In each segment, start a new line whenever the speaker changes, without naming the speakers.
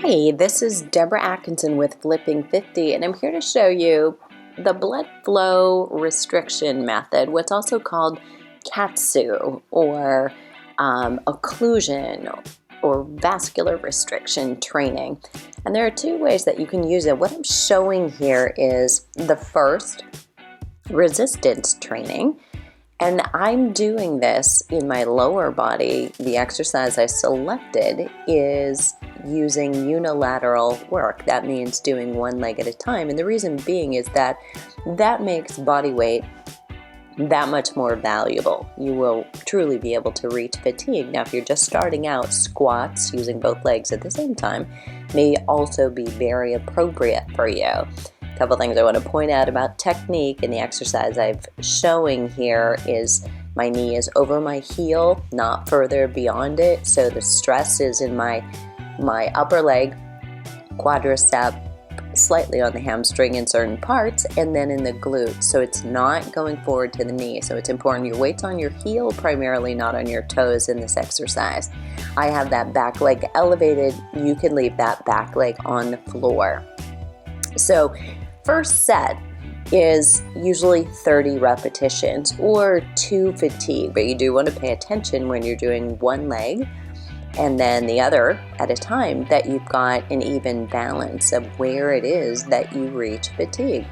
Hi, this is Deborah Atkinson with Flipping 50, and I'm here to show you the blood flow restriction method, what's also called KATSU, or occlusion, or vascular restriction training. And there are two ways that you can use it. What I'm showing here is the first, resistance training. And I'm doing this in my lower body. The exercise I selected is using unilateral work. That means doing one leg at a time. And the reason being is that makes body weight that much more valuable. You will truly be able to reach fatigue. Now, if you're just starting out, squats using both legs at the same time may also be very appropriate for you. A couple things I want to point out about technique, and the exercise I'm showing here is my knee is over my heel, not further beyond it. So the stress is in my upper leg, quadricep, slightly on the hamstring in certain parts, and then in the glute. So it's not going forward to the knee. So it's important your weight's on your heel primarily, not on your toes in this exercise. I have that back leg elevated. You can leave that back leg on the floor. So first set is usually 30 repetitions or 2 fatigue, but you do want to pay attention when you're doing one leg and then the other at a time that you've got an even balance of where it is that you reach fatigue.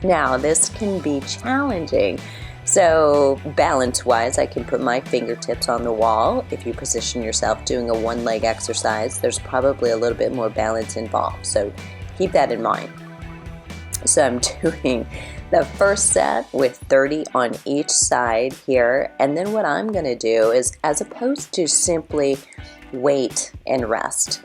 Now, this can be challenging. So balance-wise, I can put my fingertips on the wall. If you position yourself doing a one-leg exercise, there's probably a little bit more balance involved. So keep that in mind. So I'm doing the first set with 30 on each side here. And then what I'm going to do is, as opposed to simply wait and rest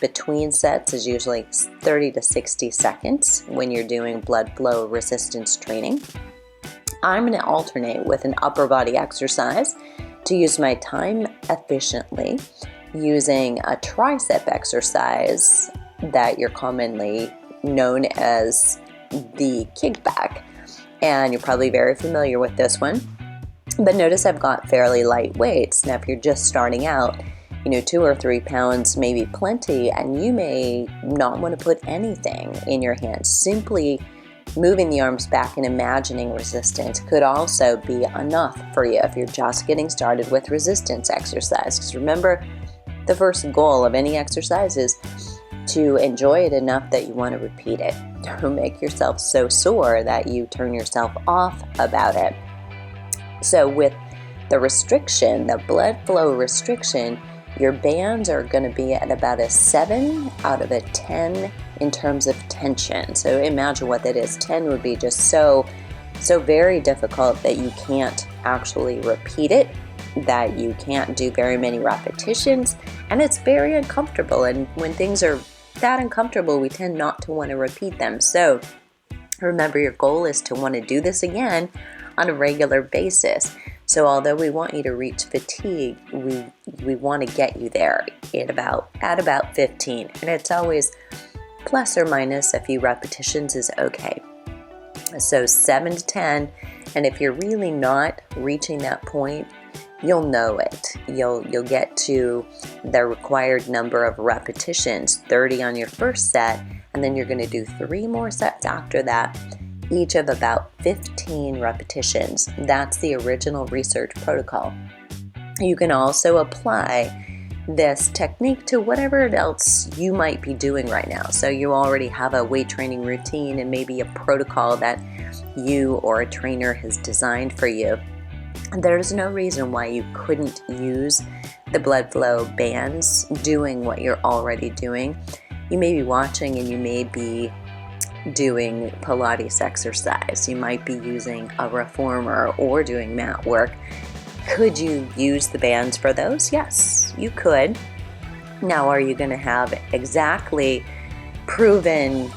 between sets is usually 30 to 60 seconds when you're doing blood flow resistance training. I'm going to alternate with an upper body exercise to use my time efficiently using a tricep exercise that you're commonly known as the kickback, and you're probably very familiar with this one. But notice I've got fairly light weights. Now, if you're just starting out, 2 or 3 pounds may be plenty, and you may not want to put anything in your hands. Simply moving the arms back and imagining resistance could also be enough for you if you're just getting started with resistance exercise. Because remember, the first goal of any exercise is to enjoy it enough that you want to repeat it. Don't make yourself so sore that you turn yourself off about it. So with the restriction, the blood flow restriction, your bands are going to be at about a 7 out of a 10 in terms of tension. So imagine what that is. 10 would be just so very difficult that you can't actually repeat it, that you can't do very many repetitions, and it's very uncomfortable. And when things are that uncomfortable, we tend not to want to repeat them. So remember, your goal is to want to do this again on a regular basis. So although we want you to reach fatigue, we want to get you there at about 15. And it's always plus or minus a few repetitions is okay. So 7 to 10, and if you're really not reaching that point, you'll know it. You'll get to the required number of repetitions, 30 on your first set, and then you're going to do 3 more sets after that, each of about 15 repetitions. That's the original research protocol. You can also apply this technique to whatever else you might be doing right now. So you already have a weight training routine and maybe a protocol that you or a trainer has designed for you. There's no reason why you couldn't use the blood flow bands doing what you're already doing. You may be watching and you may be doing Pilates exercise. You might be using a reformer or doing mat work. Could you use the bands for those? Yes, you could. Now, are you going to have exactly proven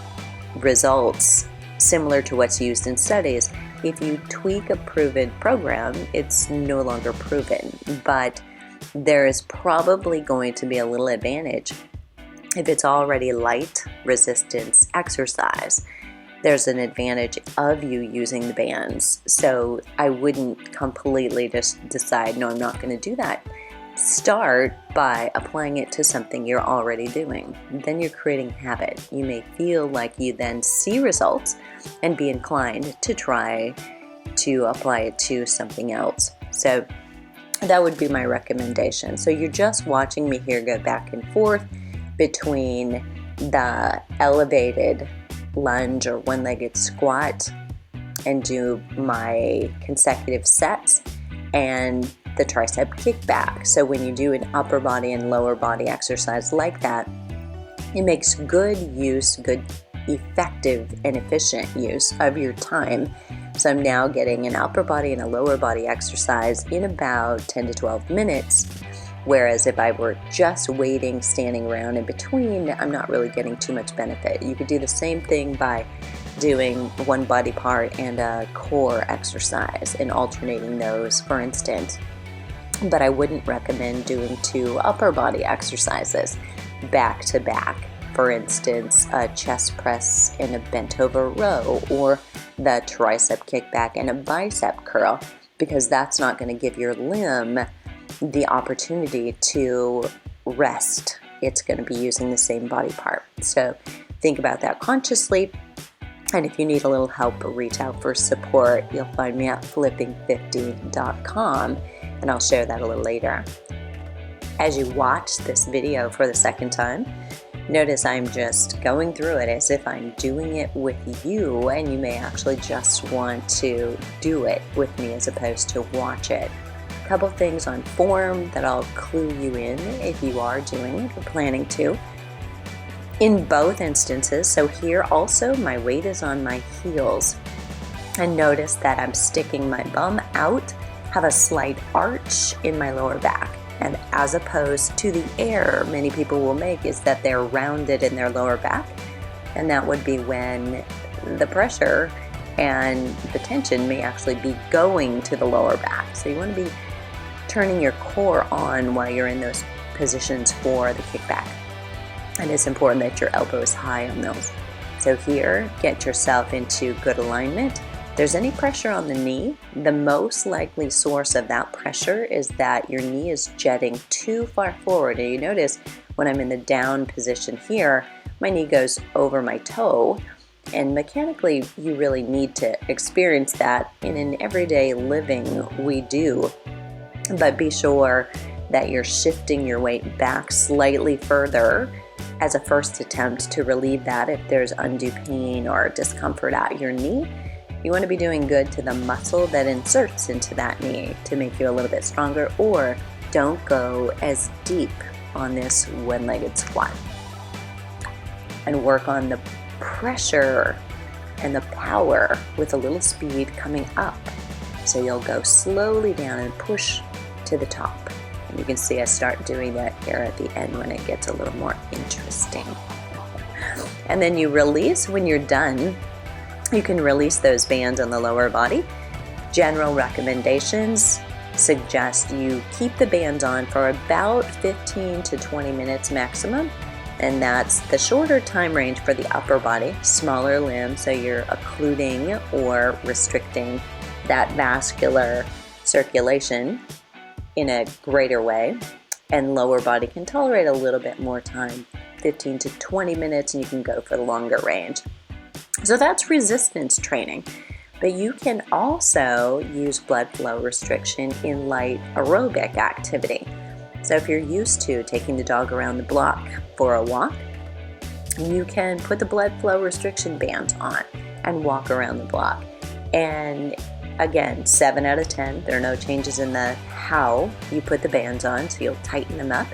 results similar to what's used in studies? If you tweak a proven program, it's no longer proven, but there is probably going to be a little advantage if it's already light resistance exercise. There's an advantage of you using the bands. So I wouldn't completely just decide, no, I'm not going to do that. Start by applying it to something you're already doing. Then you're creating habit. You may feel like you then see results and be inclined to try to apply it to something else. So that would be my recommendation. So you're just watching me here go back and forth between the elevated lunge or one-legged squat and do my consecutive sets, and the tricep kickback. So when you do an upper body and lower body exercise like that, it makes good effective and efficient use of your time. So I'm now getting an upper body and a lower body exercise in about 10 to 12 minutes. Whereas if I were just waiting, standing around in between, I'm not really getting too much benefit. You could do the same thing by doing one body part and a core exercise and alternating those, for instance. But I wouldn't recommend doing 2 upper body exercises back to back. For instance, a chest press and a bent over row, or the tricep kickback and a bicep curl, because that's not going to give your limb the opportunity to rest. It's going to be using the same body part. So think about that consciously. And if you need a little help, reach out for support. You'll find me at flipping50.com, and I'll share that a little later. As you watch this video for the second time, notice I'm just going through it as if I'm doing it with you, and you may actually just want to do it with me as opposed to watch it. A couple things on form that I'll clue you in if you are doing it or planning to. In both instances, so here also my weight is on my heels, and notice that I'm sticking my bum out, have a slight arch in my lower back. And as opposed to the error many people will make is that they're rounded in their lower back, and that would be when the pressure and the tension may actually be going to the lower back. So you want to be turning your core on while you're in those positions for the kickback. And it's important that your elbow is high on those. So here, get yourself into good alignment. If there's any pressure on the knee, the most likely source of that pressure is that your knee is jetting too far forward. And you notice when I'm in the down position here, my knee goes over my toe. And mechanically, you really need to experience that. In an everyday living, we do. But be sure that you're shifting your weight back slightly further as a first attempt to relieve that if there's undue pain or discomfort at your knee. You want to be doing good to the muscle that inserts into that knee to make you a little bit stronger, or don't go as deep on this one-legged squat. And work on the pressure and the power with a little speed coming up. So you'll go slowly down and push to the top. And you can see I start doing that here at the end when it gets a little more interesting. And then you release when you're done. You can release those bands on the lower body. General recommendations suggest you keep the bands on for about 15 to 20 minutes maximum. And that's the shorter time range for the upper body, smaller limb, so you're occluding or restricting that vascular circulation in a greater way, and lower body can tolerate a little bit more time, 15 to 20 minutes, and you can go for the longer range. So that's resistance training, but you can also use blood flow restriction in light aerobic activity. So if you're used to taking the dog around the block for a walk, you can put the blood flow restriction band on and walk around the block. And again, 7 out of 10, there are no changes in the how you put the bands on, so you'll tighten them up.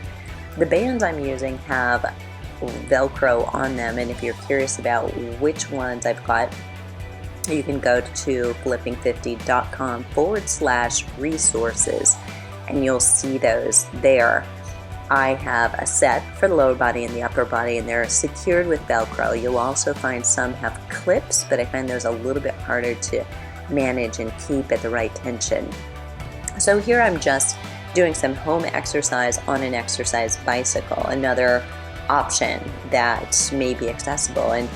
The bands I'm using have Velcro on them, and if you're curious about which ones I've got, you can go to flipping50.com/resources, and you'll see those there. I have a set for the lower body and the upper body, and they're secured with Velcro. You'll also find some have clips, but I find those a little bit harder to manage and keep at the right tension. So here I'm just doing some home exercise on an exercise bicycle, another option that may be accessible. And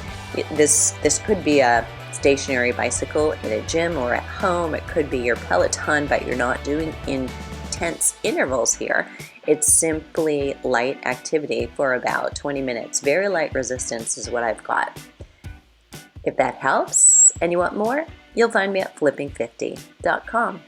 this could be a stationary bicycle at a gym or at home. It could be your Peloton, but you're not doing intense intense intervals here. It's simply light activity for about 20 minutes. Very light resistance is what I've got. If that helps and you want more, you'll find me at flipping50.com.